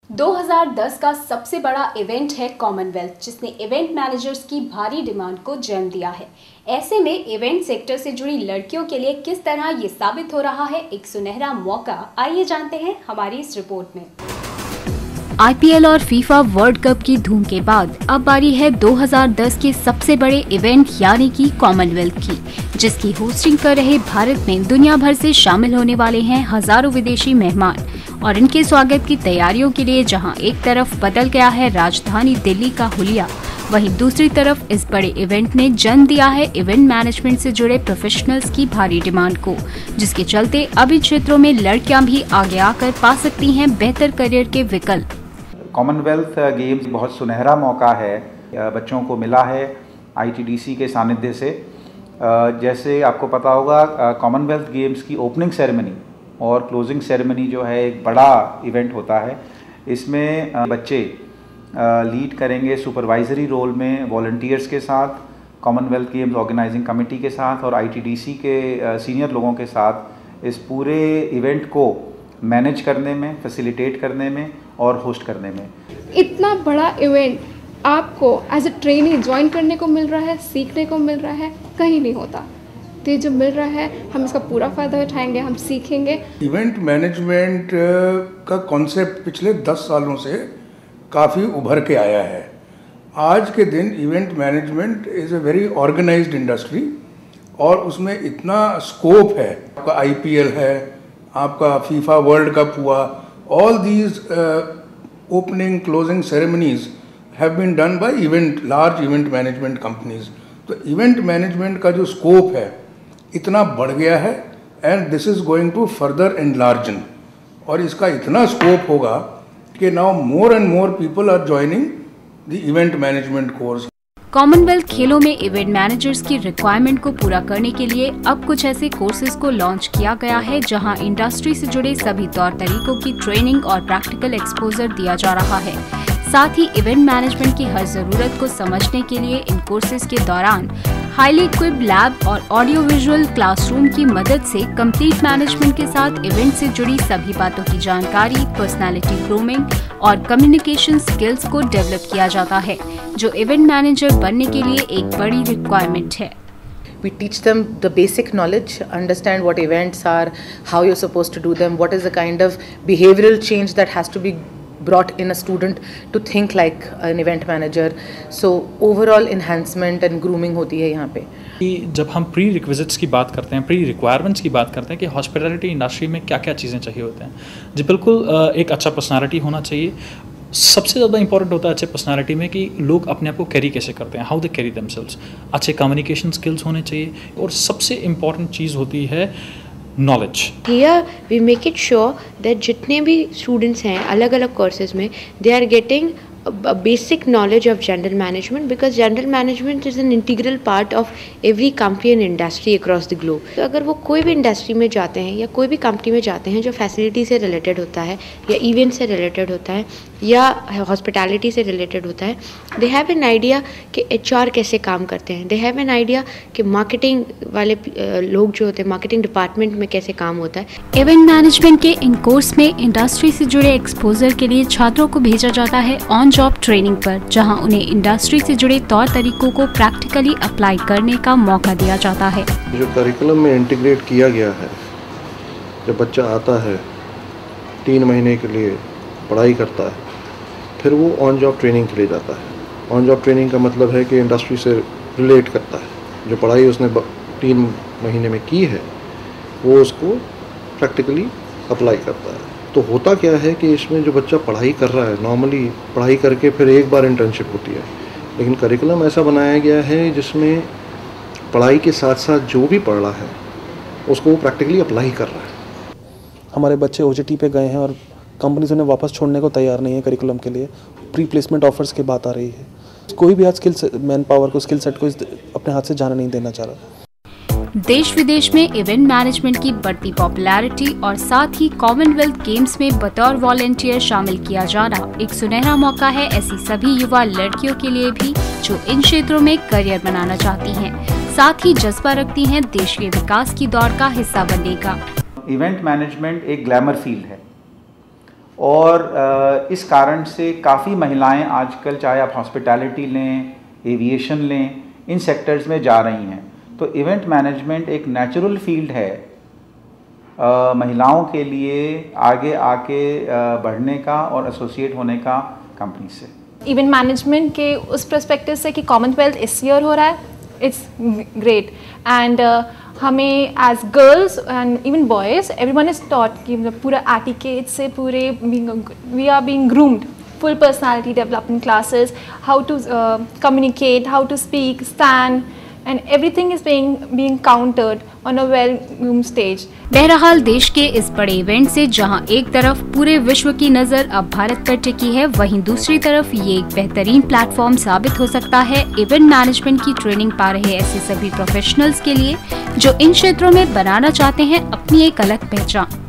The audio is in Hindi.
2010 का सबसे बड़ा इवेंट है कॉमनवेल्थ, जिसने इवेंट मैनेजर्स की भारी डिमांड को जन्म दिया है। ऐसे में इवेंट सेक्टर से जुड़ी लड़कियों के लिए किस तरह ये साबित हो रहा है एक सुनहरा मौका, आइए जानते हैं हमारी इस रिपोर्ट में। IPL और फीफा वर्ल्ड कप की धूम के बाद अब बारी है 2010 के सबसे बड़े इवेंट यानी कि कॉमनवेल्थ की, जिसकी होस्टिंग कर रहे भारत में दुनिया भर से शामिल होने वाले हैं हजारों विदेशी मेहमान। और इनके स्वागत की तैयारियों के लिए जहां एक तरफ बदल गया है राजधानी दिल्ली का हुलिया, वहीं दूसरी तरफ इस बड़े इवेंट ने जन्म दिया है इवेंट मैनेजमेंट से जुड़े प्रोफेशनल्स की भारी डिमांड को, जिसके चलते अब इन क्षेत्रों में लड़कियां भी आगे आकर पा सकती हैं बेहतर करियर के विकल्प। कॉमनवेल्थ गेम्स बहुत सुनहरा मौका है, बच्चों को मिला है ITDC के सानिध्य से। जैसे आपको पता होगा, कॉमनवेल्थ गेम्स की ओपनिंग सेरेमनी और क्लोजिंग सेरेमनी जो है एक बड़ा इवेंट होता है। इसमें बच्चे लीड करेंगे सुपरवाइजरी रोल में वॉलंटियर्स के साथ, कॉमनवेल्थ गेम्स ऑर्गेनाइजिंग कमेटी के साथ और ITDC के सीनियर लोगों के साथ इस पूरे इवेंट को मैनेज करने में, फैसिलिटेट करने में और होस्ट करने में। इतना बड़ा इवेंट आपको एज ए ट्रेनी ज्वाइन करने को मिल रहा है, सीखने को मिल रहा है, कहीं नहीं होता। तो ये जो मिल रहा है, हम इसका पूरा फ़ायदा उठाएंगे, हम सीखेंगे। इवेंट मैनेजमेंट का कॉन्सेप्ट पिछले 10 सालों से काफ़ी उभर के आया है। आज के दिन event management is a very organised industry और उसमें इतना स्कोप है। आपका IPL है, आपका फीफा वर्ल्ड कप हुआ, all these opening closing ceremonies have been done by large event management companies. तो इवेंट मैनेजमेंट का जो स्कोप है इतना बढ़ गया है and this is going to further enlargen, और इसका इतना स्कोप होगा कि now more and more people are joining the event management course. Commonwealth खेलों में इवेंट मैनेजर्स की रिक्वायरमेंट को पूरा करने के लिए अब कुछ ऐसे कोर्सेज को लॉन्च किया गया है जहां इंडस्ट्री से जुड़े सभी तौर तरीकों की ट्रेनिंग और प्रैक्टिकल एक्सपोजर दिया जा रहा है। साथ ही इवेंट मैनेजमेंट की हर जरूरत को समझने के लिए इन कोर्सेज के दौरान हाईली इक्विप्ड लैब और ऑडियो विजुअल क्लासरूम की मदद से कंप्लीट मैनेजमेंट के साथ इवेंट से जुड़ी सभी बातों की जानकारी, पर्सनालिटी ग्रूमिंग और कम्युनिकेशन स्किल्स को डेवलप किया जाता है, जो इवेंट मैनेजर बनने के लिए एक बड़ी रिक्वायरमेंट है। We teach them the basic knowledge, understand what events are, how you're supposed to do them, what is the kind of behavioral change that has to be brought in a student to think like an event manager. So overall enhancement and grooming होती है यहाँ पे। जब हम प्री रिक्विजिट्स की बात करते हैं, प्री रिक्वायरमेंट्स की बात करते हैं कि हॉस्पिटैलिटी इंडस्ट्री में क्या क्या चीज़ें चाहिए होते हैं, जी बिल्कुल एक अच्छा पर्सनालिटी होना चाहिए। सबसे ज़्यादा इंपॉर्टेंट होता है अच्छे पर्सनालिटी में कि लोग अपने आप को कैरी कैसे करते हैं, हाउ दे कैरी देमसेल्व्स। अच्छे कम्युनिकेशन स्किल्स होने चाहिए और सबसे इम्पॉर्टेंट चीज़ होती है knowledge. Here we make it sure that जितने भी स्टूडेंट्स हैं अलग अलग कोर्सेज में, they are getting a basic knowledge of general management, because general management is an integral part of every company and industry across the globe. तो अगर वो कोई भी इंडस्ट्री में जाते हैं या कोई भी कंपनी में जाते हैं जो फैसिलिटी से रिलेटेड होता है या इवेंट से रिलेटेड होता है या हॉस्पिटैलिटी से रिलेटेड होता है, दे हैव एन आइडिया कि HR कैसे काम करते हैं, दे हैव एन आइडिया कि मार्केटिंग वाले लोग जो होते हैं, मार्केटिंग डिपार्टमेंट में कैसे काम होता है। इवेंट मैनेजमेंट के इन कोर्स में इंडस्ट्री से जुड़े एक्सपोजर के लिए छात्रों को भेजा जाता है ऑन जॉब ट्रेनिंग पर, जहां उन्हें इंडस्ट्री से जुड़े तौर तरीकों को प्रैक्टिकली अप्लाई करने का मौका दिया जाता है। जो करिकुलम में इंटीग्रेट किया गया है, जब बच्चा आता है 3 महीने के लिए पढ़ाई करता है, फिर वो ऑन जॉब ट्रेनिंग के लिए जाता है। ऑन जॉब ट्रेनिंग का मतलब है कि इंडस्ट्री से रिलेट करता है। जो पढ़ाई उसने 3 महीने में की है वो उसको प्रैक्टिकली अप्लाई करता है। तो होता क्या है कि इसमें जो बच्चा पढ़ाई कर रहा है, नॉर्मली पढ़ाई करके फिर एक बार इंटर्नशिप होती है, लेकिन करिकुलम ऐसा बनाया गया है जिसमें पढ़ाई के साथ साथ जो भी पढ़ रहा है उसको वो प्रैक्टिकली अप्लाई कर रहा है। हमारे बच्चे OJT पे गए हैं और कंपनीज उन्हें वापस छोड़ने को तैयार नहीं है करिकुलम के लिए। प्री प्लेसमेंट ऑफर्स की बात आ रही है। कोई भी आज स्किल मैन पावर को, स्किल सेट को अपने हाथ से जाने नहीं देना चाह रहा। देश विदेश में इवेंट मैनेजमेंट की बढ़ती पॉपुलैरिटी और साथ ही कॉमनवेल्थ गेम्स में बतौर वॉलंटियर शामिल किया जाना एक सुनहरा मौका है ऐसी सभी युवा लड़कियों के लिए भी जो इन क्षेत्रों में करियर बनाना चाहती हैं, साथ ही जज्बा रखती हैं देश के विकास की दौड़ का हिस्सा बनने का। इवेंट मैनेजमेंट एक ग्लैमर फील्ड है और इस कारण से काफ़ी महिलाएं आजकल, चाहे आप हॉस्पिटैलिटी लें, एविएशन लें, इन सेक्टर्स में जा रही हैं। तो इवेंट मैनेजमेंट एक नेचुरल फील्ड है महिलाओं के लिए आगे आके बढ़ने का और एसोसिएट होने का कंपनी से। इवेंट मैनेजमेंट के उस पर्सपेक्टिव से कि कॉमनवेल्थ इस ईयर हो रहा है, इट्स ग्रेट। एंड हमें as girls and even boys everyone is taught कि पूरा एटिकेट से पूरे we are being groomed, full personality development classes, how to communicate, how to speak, stand, and everything is being countered on a well-groomed stage. बहरहाल देश के इस बड़े इवेंट से जहां एक तरफ पूरे विश्व की नज़र अब भारत पर टिकी है, वहीं दूसरी तरफ ये एक बेहतरीन प्लेटफॉर्म साबित हो सकता है इवेंट मैनेजमेंट की ट्रेनिंग पा रहे ऐसे सभी प्रोफेशनल्स के लिए जो इन क्षेत्रों में बनाना चाहते हैं अपनी एक अलग पहचान।